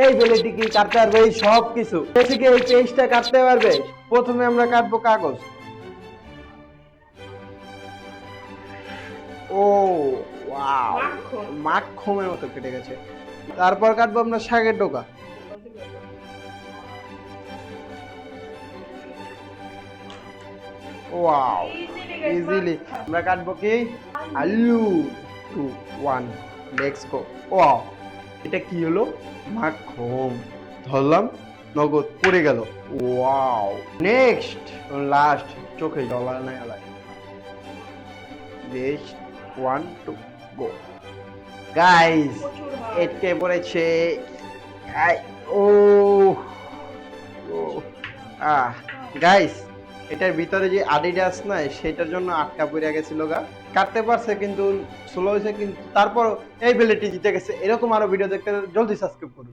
এই বেলেটি কি কাটতে পারবে এই সব কিছু বেসিকে এই পেজটা কাটতে পারবে। প্রথমে আমরা কাটবো কাগজ। ও ওয়াও, মাখনের মতো কেটে গেছে। তারপর কাটবো আমরা শাকের ডোকা। Wow, easily. আমরা কাটবো কি আলু। 2 1 লেটস গো। ওয়াও, এটা কি হলো? মাখন। ধরলাম, নগদ পড়ে গেল। ওয়াও, নেক্সট লাস্ট, চোখে জল আনাই আলাই। বেশ, 1 2 গো। গাইস, এটকে পড়েছে। ও ও আহ গাইস, এটার ভিতরে যে আডিডাস নাই সেটার জন্য আটকা পড়ে গেছিল গা। কাটতে পারছে কিন্তু স্লো হয়েছে, কিন্তু তারপর এই বেলেটি জিতে গেছে। এরকম আরো ভিডিও দেখতে জলদি সাবস্ক্রাইব করুন।